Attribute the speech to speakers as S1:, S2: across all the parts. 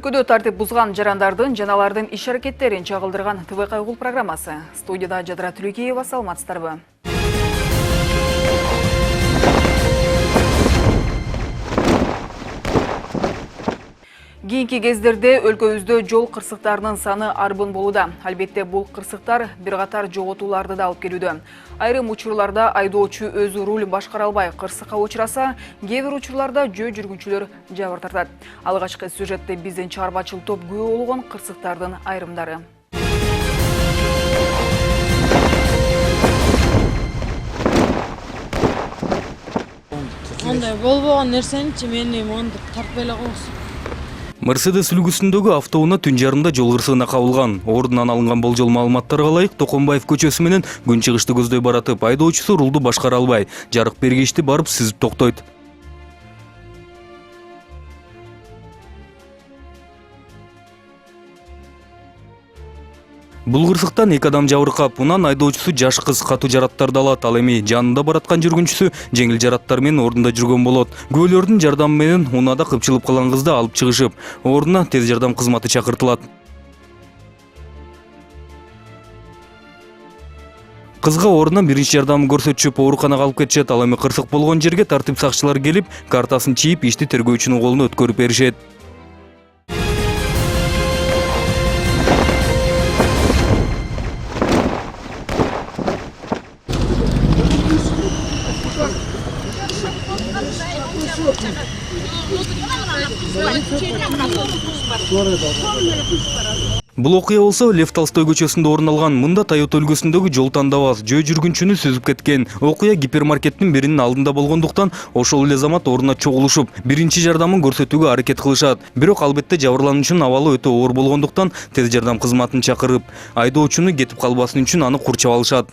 S1: Өлкөдө тартип бузган жарандардын жана алардын иш аракеттерин чагылдырган ТВ Кайгул программасы. Студияда Жадыра Түлекеева, саламатсыздарбы? Кийинки кездерде өлкөбүздө жол кырсыктарынын саны арбын болууда. Албетте бул кырсыктар бир катар жоготууларды да алып келүүдө. Айрым учурларда айдоочу өзү руль башкара албай кырсыкка учураса, кээ бир учурларда жөө жүргүнчүлөр жабыр тартат. Алгачкы сюжетте биздин чыгармачыл топ күбө болгон кырсыктардын айрымдары.
S2: Андай болбогон нерсеничи мени мондуп тартпай эле койсун.
S3: Мерседес үлгүсүндөгү автоунаа түн жарымда жол кырсыгына кабылган. Ордунан алынган болжол маалыматтарга ылайык Токонбаев көчөсү менен күн чыгышты көздөй баратып, айдоочусу рулду башкара албай, жарык бергичти барып сүзүп токтойт. Бул кырсыктан 2 адам жабыркап, унан айдоочусу жаш кыз катуу жараттарды алат. Ал эми жанында бараткан жүргүнчүсү жеңил жараттар менен ордунда жүргөн болот. Күбөлөрдүн жардамы менен унаада кыпчылып калган кызды алып чыгышып, ордуна тез жардам кызматы чакыртылат. Кызга ордунан биринчи жардамын көрсөтүшүп, ооруканага алып кетишет. Ал эми кырсык болгон жерге тартип сакчылар келип, картасын чийип, ишти тергөөчүнүн колуна өткөрүп беришет. Бул окуя болсо Лев Толстой көчөсүндө орун алган. Мында Toyota үлгүсүндөгү жол тандабас жөө жүргүнчүнү сүзүп кеткен. Окуя гипермаркеттин биринин алдында болгондуктан ошол эле замат ордуна чогулушуп, биринчи жардамын көрсөтүүгө аракет кылышат. Бирок албетте жабырлануучунун абалы өтө оор болгондуктан тез жардам кызматын чакырып, айдоочуну кетип калбасын үчүн аны курчап алышат.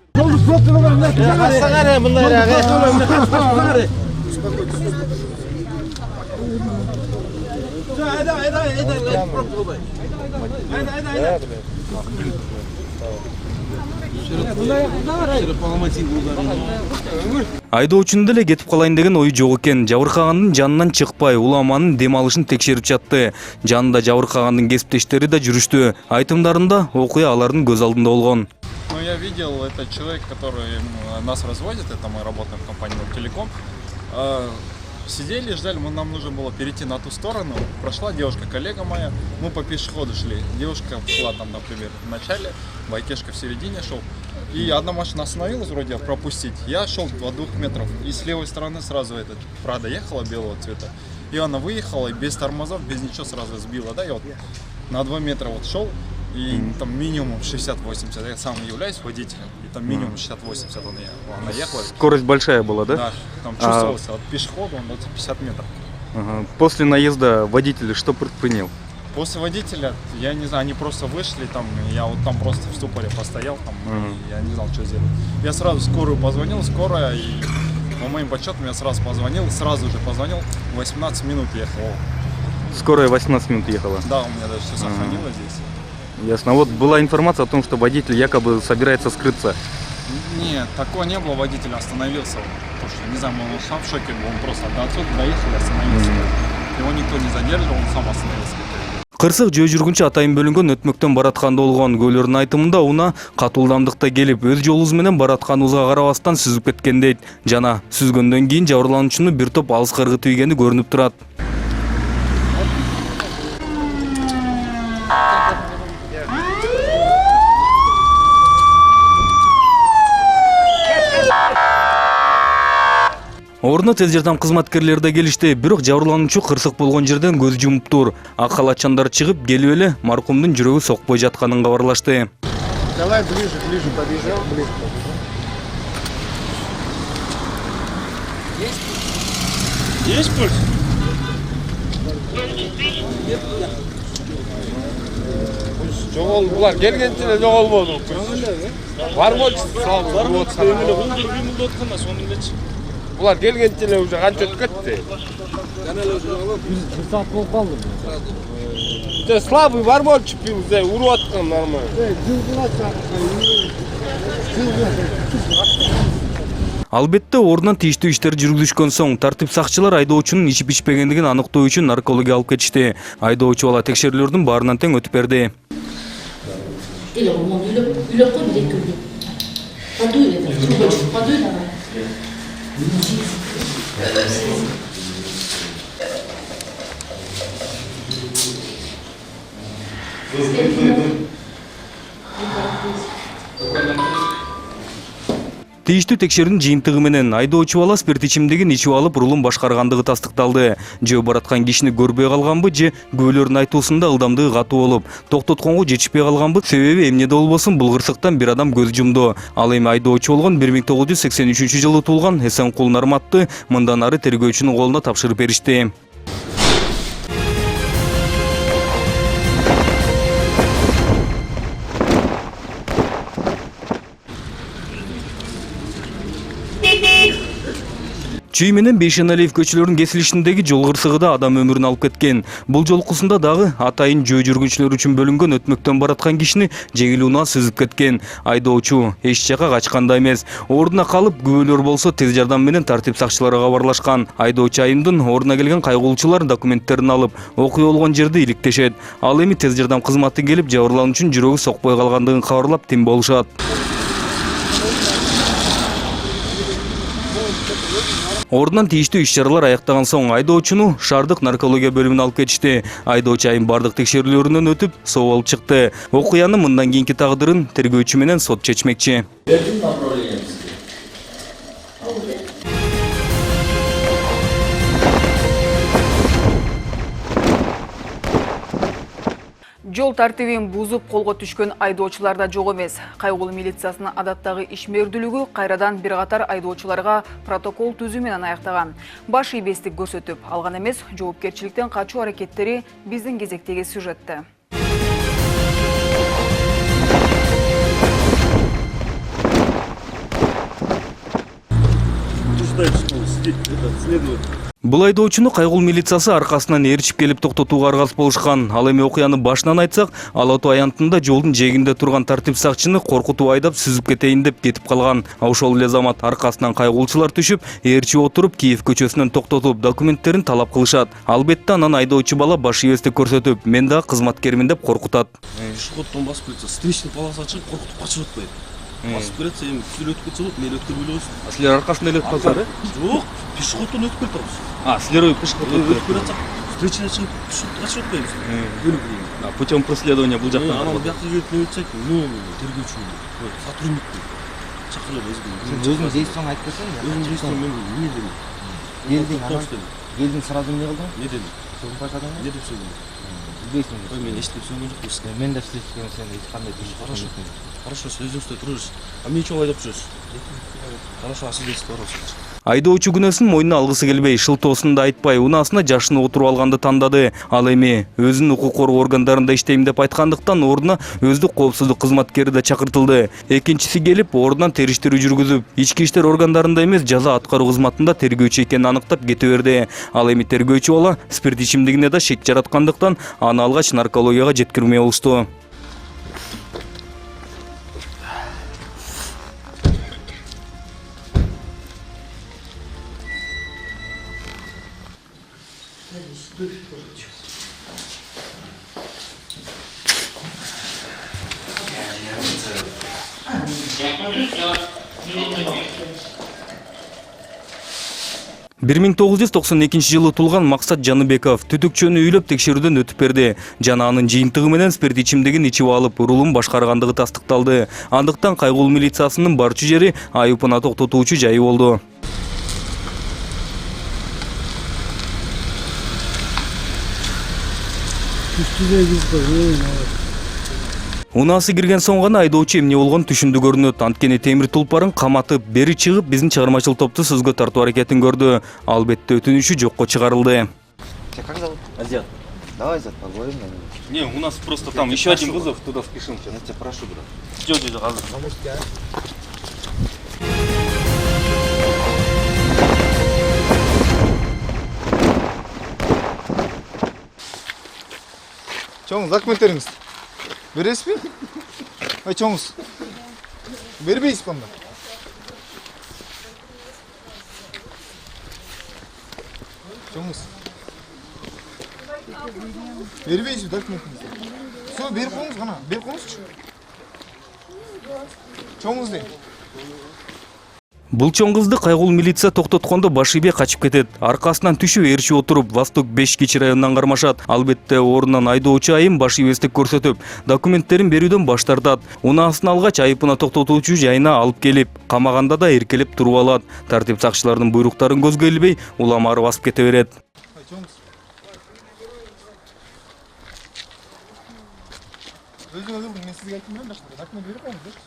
S3: Айдоочунун деле кетип калайын деген ою жок экен. Жабыркагандын жанынан чыкпай, уламанын дем алышын текшерип жатты. Жанында жабыркагандын кесиптештери да жүрүштү. Айтымдарында окуя алардын көз алдында болгон.
S4: Я видел, это человек, который нас разводит, это мы работаем в компании Телеком. Сидели, ждали, нам нужно было перейти на ту сторону. Прошла девушка, коллега моя, мы по пешеходу шли. Девушка шла там, например, в начале, байкешка в середине шел. И одна машина остановилась вроде пропустить. Я шел до 2 метров, и с левой стороны сразу этот Прада ехала белого цвета. И она выехала, и без тормозов, без ничего сразу сбила. Да, я вот на 2 метра вот шел. И там минимум 60-80, я сам являюсь водителем, и там минимум 60-80 она ехала.
S3: Скорость большая была, да?
S4: Да, там чувствовался от пешехода, он 50 метров.
S3: После наезда водитель что предпринял?
S4: После водителя, я не знаю, они просто вышли, там, я вот там просто в ступоре постоял, там, и я не знал, что сделать. Я сразу скорую позвонил, скорая, и по моим подсчетам я сразу позвонил, 18 минут ехал.
S3: Скорая 18 минут ехала?
S4: Да, у меня даже все сохранилось здесь.
S3: Ясно. Вот была информация о том, что водитель якобы собирается скрыться.
S4: Нет, такого не было, водитель остановился. Потому что, не знаю, он сам в шоке был, он просто до отсюда доехал и остановился. Его никто не задерживал, он сам остановился.
S3: Кырсык жөө жүргүнчү атайын бөлүнгөн өтмөктөн баратканда болгон. Күбөлөрдүн айтымында уна катуу ылдамдыкта келип, өз жолубуз менен баратканыбызга карабастан сүзүп кеткен дейт. Жана сүзгөндөн кийин жабырлануучуну бир топ алыска ыргытып ийгени көрүнүп турат. Ордуна тез жардам кызматкерлери да келишти, бирок жабырлануучу кырсык болгон жерден көз жумуптур. Ак халатчандар чыгып келип эле маркумдун жүрөгү сокпой жатканын кабарлашты.
S5: Давай ближе подъезжай, ближе.
S4: Есть пульс?
S5: Бұлар келгенше жоғалбады. Бар ма? Бұлар келгенше уже қанша өтіп кетті.
S6: Bir saat болып қалды.
S5: Слабый бар ма? Ұрып атқан нормально.
S3: Албетте ордунан тийиштүү иштер жүргүзүшкөн соң тартип сакчылар айдоочунун ичип ичпегендигин аныктоо үчүн наркология алып кетишти. Айдоочу бала текшерүүлөрдүн баарынан тең өтүп берди. Тийиштүү текшерүүнүн жыйынтыгы менен айдоочу бала спирт ичимдигин ичип алып рулун башкаргандыгы тастыкталды. Жөө бараткан кишини көрбөй калганбы же күбөлөрдүн айтуусунда ылдамдыгы катуу болуп, токтотконго жетишпей калганбы? Себеби эмнеде болбосун бул кырсыктан бир адам көз жумду. Ал эми айдоочу болгон 1983-жылы туулган Эсенкул Нарматты мындан ары тергөөчүнүн колуна тапшырып беришти. Чүй менен Бейшеналиев көчөлөрүнүн кесилишиндеги жол кырсыгы да адам өмүрүн алып кеткен. Бул жолкусунда дагы атайын жөө жүргүнчүлөр үчүн бөлүнгөн өтмөктөн бараткан кишини жеңил унаа сүзүп кеткен. Айдоочу эч жака качкан да эмес. Ордуна калып, күбөлөр болсо тез жардам менен тартип сакчыларына кабарлашкан. Айдоочу айымдын ордуна келген кайгылуучулар документтерин алып, окуя болгон жерде иликтешет. Ал эми тез жардам кызматы келип, жабырлануучунун жүрөгү сокпой калгандыгын кабарлап тим болушат. Ордунан тийиштүү иш-чаралар аяктаган соң айдоочуну шаардык наркология бөлүмүнө алып кетишти. Айдоочу айым бардык текшерүүлөрүнөн өтүп, соо алып чыкты. Окуянын мындан кийинки тагдырын тергөөчү менен сот чечмекчи.
S1: Жол тартибин бузуп колго түшкөн айдоочулар да жок эмес. Кайгылуу милициясынын адаттагы ишмердүүлүгү кайрадан бир катар айдоочуларга протокол түзүү менен аяктаган. Баш ийбестик көрсөтүп алган эмес, жоопкерчиликтен качуу аракеттери биздин кезектеги сюжетте.
S3: Бул айдоочуну кайгылуу милициясы аркасынан ээрчип келип токтотууга аргасыз болушкан. Ал эми окуяны башынан айтсак, Ала Тоо аянтында жолдун жээгинде турган тартип сакчыны коркутуп айдап сүзүп кетейин деп кетип калган. Ошол эле замат аркасынан кайгылуучулар түшүп, ээрчип отуруп, Киев көчөсүнөн токтотуп, документтерин талап кылышат. Албетте анан айдоочу бала баш ийбестик көрсөтүп, мен дагы кызматкермин деп коркутат.
S7: Шоттон басып кетсе, встречный полоса чыгып коркутуп качып атпайбы? Басып берсе, эми сүзүп өтүп кетсе болот, мени өткөрбөй койсун.
S3: Силер аркасында эле өтүп калса,
S7: Жок, пешеходдон өтүп кетебиз.
S3: Силер пешеходдон
S7: өтүп кетсек, встречный чыгып качып атпайбыз.
S3: Путем преследования бул жактан.
S7: Анан бияка келип не өтсөк, тергөөчү, сотрудник чакырып өзүм.
S6: Өзүң действияң айтып кетсең,
S7: Өзүм действием мен не дедим.
S6: Келдиң сразу эмне кылдың?
S7: Не дедим?
S6: Сөгүп башладың?
S7: Не деп сөйледим?
S6: Билбейсиң.
S7: Мен эчтеп сөйлөгөн жокмун.
S6: Мен да встречкем сен эч кандай
S7: Хорошо. Хорошо, сөзүңүздө турурuz. Эмне үчүн айдап жүрөсүз? Хорошо, асылдайсыз, барасыз.
S3: Айдоочу күнөөсүн мойнуна алгысы келбей, шылтоосун да айтпай, унаасына жашыны отуруп алганды тандады. Ал эми өзүнүн укук коргоо органдарында иштейм деп айткандыктан ордуна өздүк коопсуздук кызматкери да чакыртылды. Экинчиси келип, ордунан териштирүү жүргүзүп, ички иштер органдарында эмес, жаза аткаруу кызматында тергөөчү экенин аныктап кете берди. Ал эми тергөөчү бала спирт ичимдигине да шек жараткандыктан аны алгач наркологияга жеткирмей болушту. Бир 1992-жылы туулган Максат Жаныбеков түтүкчөнү үйлөп текшерүүдөн өтүп берди. Жана анын жыйынтыгы менен спирт ичимдигин ичип алып, рулун башкаргандыгы тастыкталды. Андыктан кайгылуу милициясынын барчу жери айыпына токтотуучу жайы болду. Унаасы кирген соң гана айдоочу эмне болгон түшүндү көрүнөт. Анткени темир тулпарын каматып, бери чыгып, биздин чыгармачыл топту сөзгө тартуу аракетин көрдү. Албетте өтүнүшү жокко чыгарылды.
S6: Как зовут? Азиат. Давай, Азиат, поговорим.
S3: Не, у нас просто там еще один вызов, туда спешим.
S6: Я тебя прошу, брат.
S3: Жо, азыр.
S8: Чоң, документтериңиз бересизби? Ай, чоңуз. Бербейсизби анда? Çoğunuz. Vermeyiniz dokumentinizi. Все, berip koyunuz bana. Berip koyunuzçu. Çoğunuz deyin.
S3: Бул чоң кызды кайгылуу милиция токтоткондо Башибек качып кетет. Аркасынан түшүп ээрчип отуруп Восток 5 районунан кармашат. Албетте орундан айдоочу айым Башибектик көрсөтүп, документтерин берүүдөн баш тартат. Унаасын алгач айыпына токтотуучу жайына алып келип, камаганда да эркелеп туруп алат. Тартип сакчылардын буйруктарын көзгө илбей, уламары басып кете берет.
S8: Çoğunuz. Özüňiz öldürdüň, men sizge aytdım da, dokument berip koyunuz.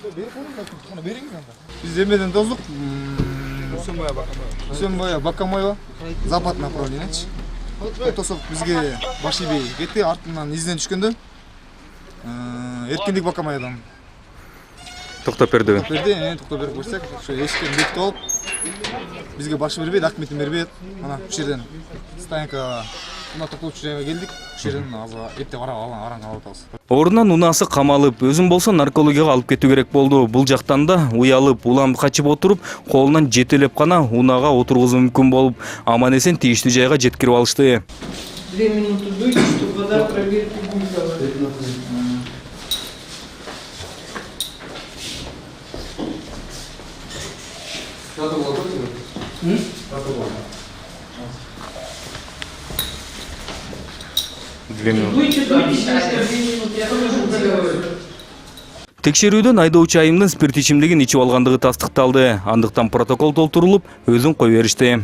S8: Berip koyunuz dokument, bana beriňiz anda. Biz emeden tozduk. Үсөнбай Бакамоева, Запад направлениячи. Отосок бизге Башибей кетти, артынан изден түшкөндө Эркиндик Бакамоевдан
S3: Токтоп берди.
S8: токтоп берип койсок, ошо эшиктен бекитип алып, бизге баш бербей, документин бербей, мына бу жерден стоянка мына токтоочу жайга келдик. Бу жерден азыр эрте караңга алып атабыз.
S3: Орунан унаасы камалып, өзүн болсо наркологияга алып кетүү керек болду. Бул жактан да уялып, улам качып отуруп, колунан жетелеп гана унаага отургузуу мүмкүн болуп, аман эсен тийиштүү жайга жеткирип алышты.
S2: 2 минуты дуйте, чтобы вода проверки бульгала. Дуйте, через 2 минуты, я тоже разговариваю.
S3: Текшерүүдөн айдоочу айымдын спирт ичимдигин ичип алгандыгы тастыкталды. Андыктан протокол толтурулуп, өзүн кое беришти.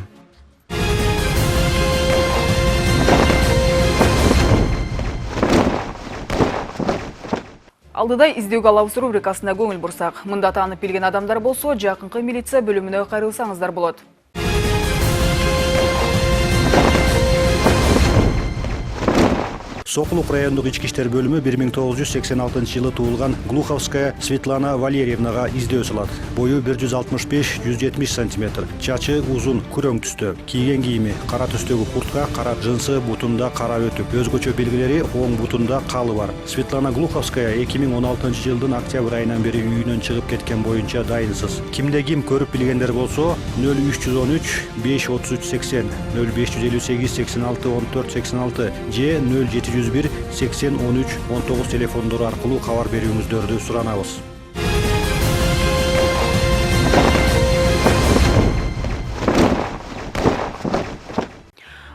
S1: Алдыда издөөгө алабыз рубрикасына көңүл бурсак. Мында таанып билген адамдар болсо, жакынкы милиция бөлүмүнө кайрылсаңыздар болот.
S9: Сокулук райондук ички иштер бөлүмү 1986 туулган Глуховская Светлана Валерьевнага издөө салат. Бою 165-170 см. Чачы узун, күрөң түстө. Кийген кийими кара түстөгү куртка, кара джинсы, бутунда кара өтүп. Өзгөчө белгилери оң бутунда калы бар. Светлана Глуховская 2016 жылдын октябрь айынан бери үйүнөн чыгып кеткен боюнча дайынсыз. Кимде ким көрүп билгендер болсо 0313 533 80 0558 86 14 86 же 0701 80 13 19 телефондору аркылуу кабар берүүңүздөрдү суранабыз.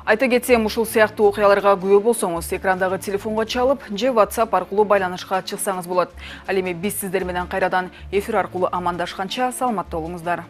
S1: Айта кетсем, ушул сыяктуу окуяларга күбө болсоңуз, экрандагы телефонго чалып, же WhatsApp аркылуу байланышка чыксаңыз болот. Ал эми биз сиздер менен кайрадан эфир аркылуу амандашканча саламатта болуңуздар.